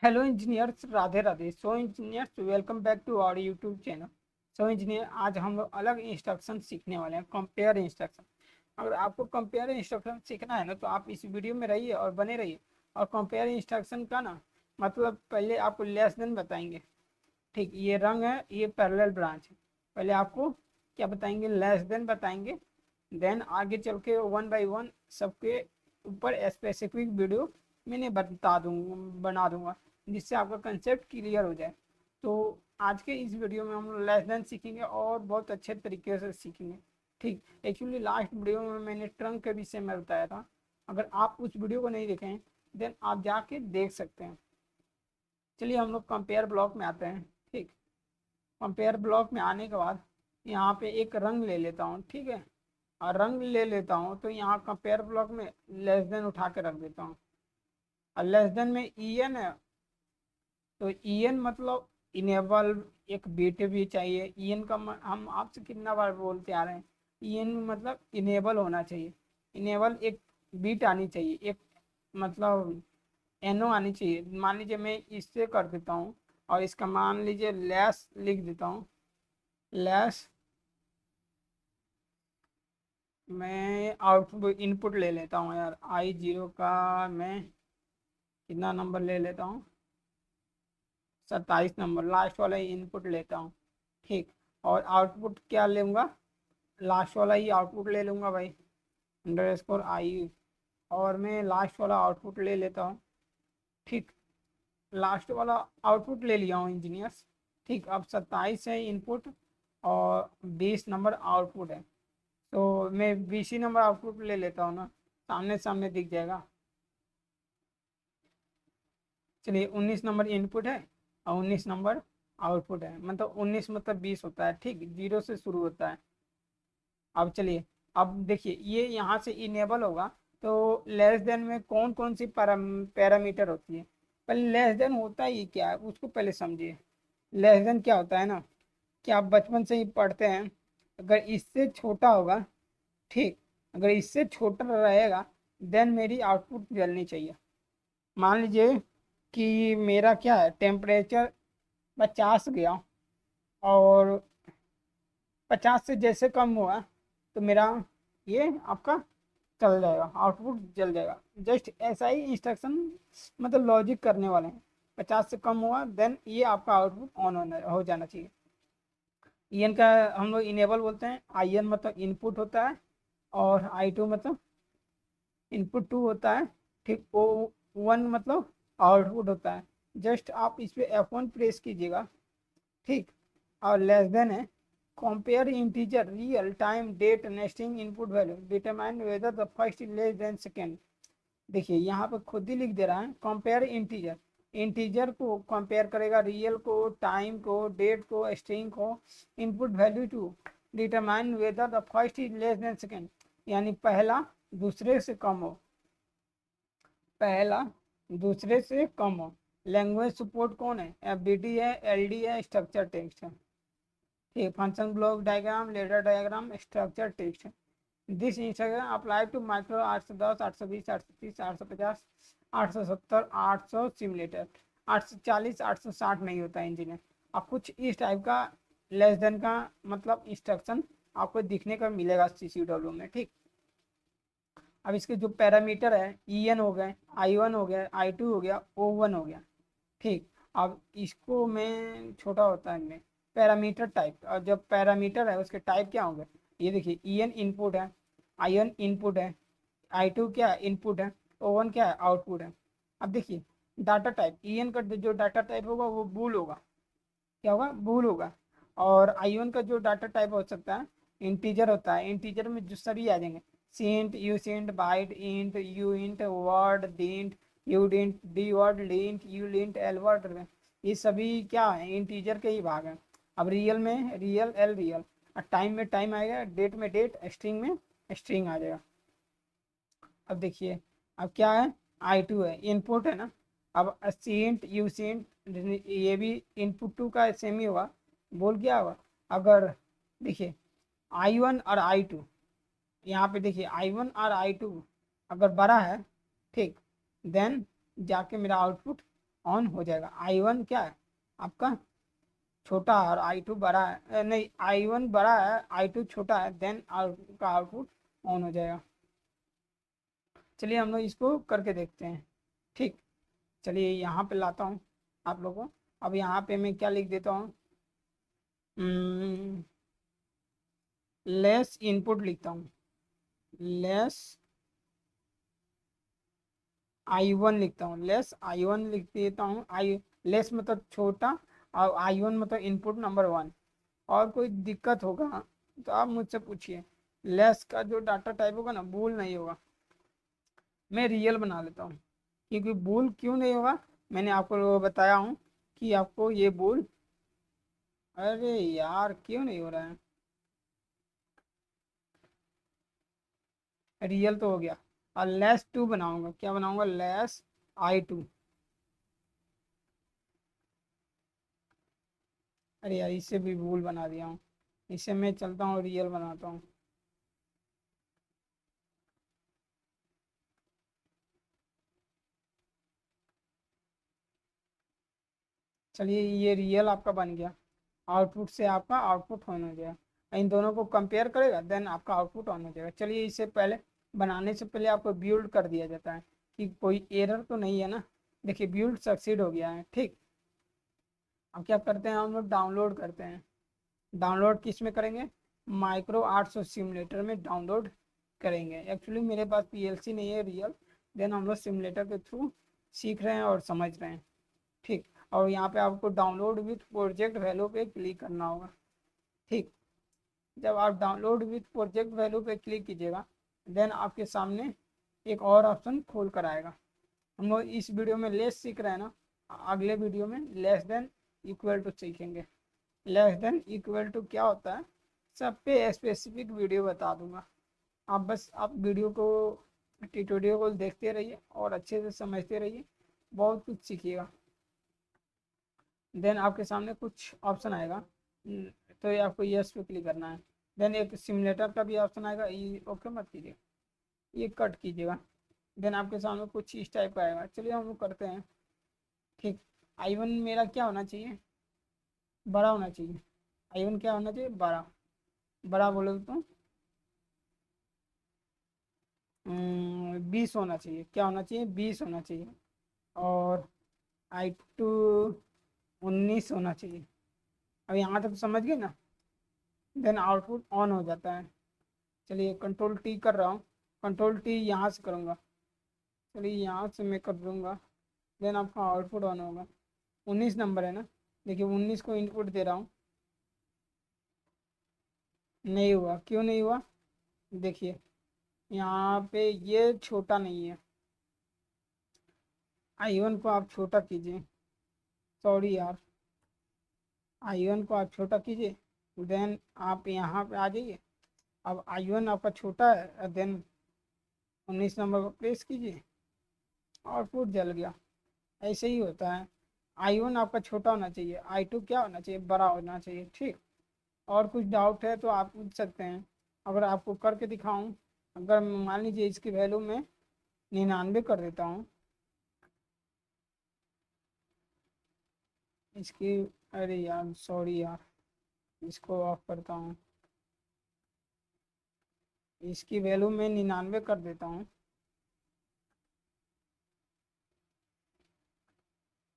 Hello engineers, Radhe Radhe. So engineers, welcome back to our YouTube channel. So engineer, आज हम लोग अलग इंस्ट्रक्शन सीखने वाले हैं, कंपेयर इंस्ट्रक्शन। अगर आपको कंपेयर इंस्ट्रक्शन सीखना है ना, तो आप इस वीडियो में रहिए और बने रहिए। और कंपेयर इंस्ट्रक्शन का ना मतलब पहले आपको लेस देन बताएंगे। ठीक, ये रंग है, ये पैरेलल ब्रांच है। पहले आपको क्या बताएंगे? लेस देन बताएंगे। देन आगे चल के वन बाय वन सबके ऊपर स्पेसिफिक वीडियो मैंने बना दूंगा, जिससे आपका कंसेप्ट क्लियर हो जाए। तो आज के इस वीडियो में हम लेस देन सीखेंगे और बहुत अच्छे तरीके से सीखेंगे। ठीक, एक्चुअली लास्ट वीडियो में मैंने ट्रंक के विषय में बताया था। अगर आप उस वीडियो को नहीं देखें देन आप जाके देख सकते हैं। चलिए हम लोग कंपेयर ब्लॉक में आते हैं। ठीक, कंपेयर ब्लॉक में आने के बाद यहाँ पे एक रंग ले लेता हूँ। ठीक है, और रंग ले लेता हूँ तो यहाँ कंपेयर ब्लॉक में लेस देन उठा के रख देता हूँ। और लेस देन में ई एन है, तो ई एन मतलब इनेबल। एक बीट भी चाहिए। ई एन का हम आपसे कितना बार बोलते आ रहे हैं, ई एन मतलब इनेबल होना चाहिए। इनेबल एक बीट आनी चाहिए, एक मतलब एनो आनी चाहिए। मान लीजिए मैं इससे कर देता हूँ और इसका मान लीजिए लेस लिख देता हूँ। लेस, मैं आउटपुट इनपुट ले लेता हूँ यार, आई जीरो का मैं कितना नंबर ले लेता हूँ? 27 नंबर लास्ट वाला ही इनपुट लेता हूँ। ठीक, और आउटपुट क्या लूँगा? लास्ट वाला ही आउटपुट ले लूँगा भाई, अंडर स्कोर आई। और मैं लास्ट वाला आउटपुट ले लेता हूँ। ठीक, लास्ट वाला आउटपुट ले लिया हूँ इंजीनियर्स। ठीक, अब 27 है इनपुट और 20 नंबर आउटपुट है। तो मैं 20 ही नंबर आउटपुट ले लेता हूँ ना, सामने सामने दिख जाएगा। चलिए 19 नंबर इनपुट है और 19 नंबर आउटपुट है, मतलब 19 मतलब 20 होता है। ठीक, जीरो से शुरू होता है। अब चलिए, अब देखिए ये यहाँ से इनेबल होगा। तो लेस देन में कौन कौन सी पैरामीटर होती है? पहले लेस देन होता ही क्या है उसको पहले समझिए। लेस देन क्या होता है ना, कि आप बचपन से ही पढ़ते हैं। अगर इससे छोटा होगा, ठीक, अगर इससे छोटा रहेगा देन मेरी आउटपुट जलनी चाहिए। मान लीजिए कि मेरा क्या है, टेम्परेचर 50 गया और 50 से जैसे कम हुआ तो मेरा ये आपका चल जाएगा, आउटपुट जल जाएगा। जस्ट ऐसा ही इंस्ट्रक्शन मतलब लॉजिक करने वाले हैं। 50 से कम हुआ देन ये आपका आउटपुट ऑन हो जाना चाहिए। ई एन का हम लोग इनेबल बोलते हैं। आई एन मतलब इनपुट होता है और आई टू मतलब इनपुट टू होता है। ठीक, ओ वन मतलब आउटपुट होता है। जस्ट आप इस पे F1 प्रेस कीजिएगा। ठीक, और लेस देन है compare integer real time date nesting input value determine whether the first is less than second. देखिए यहाँ पे खुद ही लिख दे रहा है कंपेयर इंटीजर। इंटीजर को कंपेयर करेगा रियल को, टाइम को, डेट को, स्ट्रिंग को, input value to determine whether the first is less than second, यानी पहला दूसरे से कम हो। पहला दूसरे से कम हो। लैंग्वेज सपोर्ट कौन है? FBD है, LD है, स्ट्रक्चर टेक्स्ट है। ठीक, function block diagram, ladder diagram, structure text है। This instruction apply to micro 810, 820, 830, 850, 870, 800 simulator. 840, 860 नहीं होता इंजीनियर। अब कुछ इस टाइप का लेस देन का मतलब इंस्ट्रक्शन आपको दिखने का मिलेगा CCW में। ठीक, अब इसके जो पैरामीटर है EN हो गए, I1 हो गया, I2 हो गया, O1 हो गया। ठीक, अब इसको मैं छोटा होता है इनमें पैरामीटर टाइप, और जब पैरामीटर है उसके टाइप क्या होंगे? ये देखिए EN इनपुट है, I1 इनपुट है, I2 क्या है? इनपुट है, O1 क्या है? आउटपुट है। अब देखिए डाटा टाइप, EN का जो डाटा टाइप होगा वो बूल होगा। क्या होगा? बूल होगा। और I1 का जो डाटा टाइप हो सकता है इंटीजर होता है। इंटीजर में जो सभी आ जाएंगे, SINT, U SINT, byte, INT, U INT, word, DINT, U DINT, D word, LINT, U LINT, L word, ये सभी क्या है? इंटीजर के ही भाग हैं। अब रियल में रियल, एल रियल, और टाइम में टाइम आएगा, डेट में डेट, स्ट्रिंग में स्ट्रिंग आ जाएगा। अब देखिए, अब क्या है? I2 है, इनपुट है ना। अब सेंट, यू सेंट, ये भी इनपुट टू का सेम ही होगा। बोल क्या होगा? अगर देखिए I1 और I2, यहाँ पे देखिए I1 और I2 अगर बड़ा है, ठीक, देन जाके मेरा आउटपुट ऑन हो जाएगा। I1 क्या है आपका छोटा है और I2 बड़ा है, नहीं I1 बड़ा है I2 छोटा है, देन आपका आउटपुट ऑन हो जाएगा। चलिए हम लोग इसको करके देखते हैं। ठीक, चलिए यहाँ पे लाता हूँ आप लोगों को। अब यहाँ पे मैं क्या लिख देता हूँ, लेस इनपुट लिखता हूँ, लेस I1 लिखता हूँ, लेस I1 लिख देता हूँ। आई लेस मतलब छोटा और I1 मतलब इनपुट नंबर 1। और कोई दिक्कत होगा तो आप मुझसे पूछिए। लेस का जो डाटा टाइप होगा ना, बूल नहीं होगा, मैं रियल बना लेता हूँ। क्योंकि बूल क्यों नहीं होगा, मैंने आपको बताया हूँ कि आपको ये बूल, अरे यार क्यों नहीं हो रहा है, रियल तो हो गया। और लेस टू बनाऊंगा, क्या बनाऊंगा, लेस I2। अरे यार इससे भी भूल बना दिया हूँ, इसे मैं चलता हूँ रियल बनाता हूँ। चलिए ये रियल आपका बन गया, आउटपुट से आपका आउटपुट ऑन हो जाएगा। इन दोनों को कंपेयर करेगा देन आपका आउटपुट ऑन हो जाएगा। चलिए इससे पहले, बनाने से पहले आपको बिल्ड कर दिया जाता है कि कोई एरर तो नहीं है ना। देखिए बिल्ड सक्सीड हो गया है। ठीक, अब क्या करते हैं, हम लोग डाउनलोड करते हैं। डाउनलोड किस में करेंगे, माइक्रो 800 सिमुलेटर में डाउनलोड करेंगे। एक्चुअली मेरे पास पीएलसी नहीं है रियल, देन हम लोग सिमुलेटर के थ्रू सीख रहे हैं और समझ रहे हैं। ठीक, और यहाँ पे आपको डाउनलोड विथ प्रोजेक्ट वैल्यू पे क्लिक करना होगा। ठीक, जब आप डाउनलोड विथ प्रोजेक्ट वैल्यू पे क्लिक कीजिएगा, देन आपके सामने एक और ऑप्शन खोल कर आएगा। हम लोग इस वीडियो में लेस सीख रहे हैं ना, अगले वीडियो में लेस देन इक्वल टू सीखेंगे। लेस देन इक्वल टू क्या होता है, सब पे स्पेसिफिक वीडियो बता दूंगा। आप बस आप वीडियो को, ट्यूटोरियल को देखते रहिए और अच्छे से समझते रहिए, बहुत कुछ सीखिएगा। देन आपके सामने कुछ ऑप्शन आएगा, तो ये आपको यस पे क्लिक करना है। देन एक सिमुलेटर का भी ऑप्शन आएगा, ये ओके मत कीजिएगा, ये कट कीजिएगा। देन आपके सामने कुछ इस टाइप का आएगा। चलिए हम लोग करते हैं। ठीक, I1 मेरा क्या होना चाहिए, बड़ा होना चाहिए। I1 क्या होना चाहिए, बड़ा। बड़ा बोलोगे तो 20 होना चाहिए, क्या होना चाहिए, 20 होना चाहिए। और I2 19 होना चाहिए। अब यहाँ तक समझ गए ना, देन आउटपुट ऑन हो जाता है। चलिए कंट्रोल टी कर रहा हूँ, कंट्रोल टी यहाँ से करूँगा। चलिए यहाँ से मैं कर दूँगा, देन आपका आउटपुट ऑन होगा। 19 नंबर है ना, देखिए 19 को इनपुट दे रहा हूँ, नहीं हुआ, क्यों नहीं हुआ, देखिए यहाँ पे ये छोटा नहीं है। I1 को आप छोटा कीजिए, सॉरी यार, I1 को आप छोटा कीजिए, देन आप यहाँ पे आ जाइए। अब I1 आपका छोटा है, देन 19 नंबर को प्रेस कीजिए, आउटपुट जल गया। ऐसे ही होता है। I1 आपका छोटा होना चाहिए, I2 क्या होना चाहिए, बड़ा होना चाहिए। ठीक, और कुछ डाउट है तो आप पूछ सकते हैं, अगर आपको करके दिखाऊं। अगर मान लीजिए इसकी वैल्यू में 99 कर देता हूँ इसकी, अरे यार सॉरी यार, इसको ऑफ करता हूँ, इसकी वैल्यू में 99 कर देता हूँ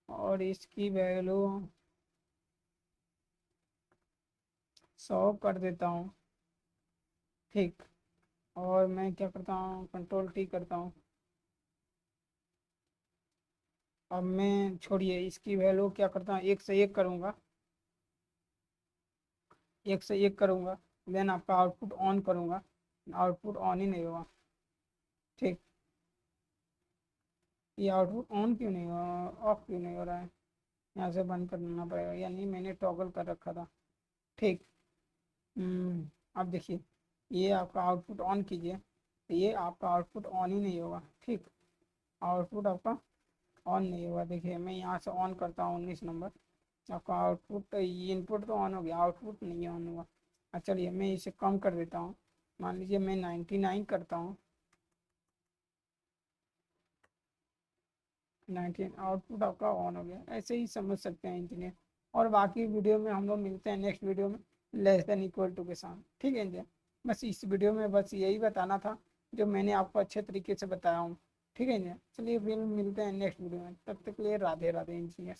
और इसकी वैल्यू 100 कर देता हूँ। ठीक, और मैं क्या करता हूँ, कंट्रोल टी करता हूँ। अब मैं छोड़िए, इसकी वैल्यू क्या करता हूँ, 1 से 1 करूँगा, 1 से 1 करूँगा। देन आपका आउटपुट ऑन करूँगा, आउटपुट ऑन ही नहीं होगा। ठीक, ये आउटपुट ऑन क्यों नहीं हो, ऑफ क्यों नहीं हो रहा है, यहाँ से बंद करना पड़ेगा, यानी मैंने टॉगल कर रखा था। ठीक, अब देखिए, ये आपका आउटपुट ऑन कीजिए, तो ये आपका आउटपुट ऑन ही नहीं होगा। ठीक, आउटपुट आपका ऑन नहीं होगा। देखिए मैं यहाँ से ऑन करता हूँ 19 नंबर, आपका आउटपुट, ये इनपुट तो ऑन हो गया, आउटपुट नहीं ऑन हुआ। चलिए मैं इसे कम कर देता हूँ, मान लीजिए मैं 99 करता हूँ, 19 आउटपुट आपका ऑन हो गया। ऐसे ही समझ सकते हैं इंजीनियर। और बाकी वीडियो में हम लोग मिलते हैं नेक्स्ट वीडियो में लेस देन इक्वल टू के साथ, ठीक है इंजीनियर। बस इस वीडियो में बस यही बताना था जो मैंने आपको अच्छे तरीके से बताया हूँ, ठीक है इंजीनियर। चलिए फिर मिलते हैं नेक्स्ट वीडियो में, तब तक के लिए राधे राधे इंजीनियर।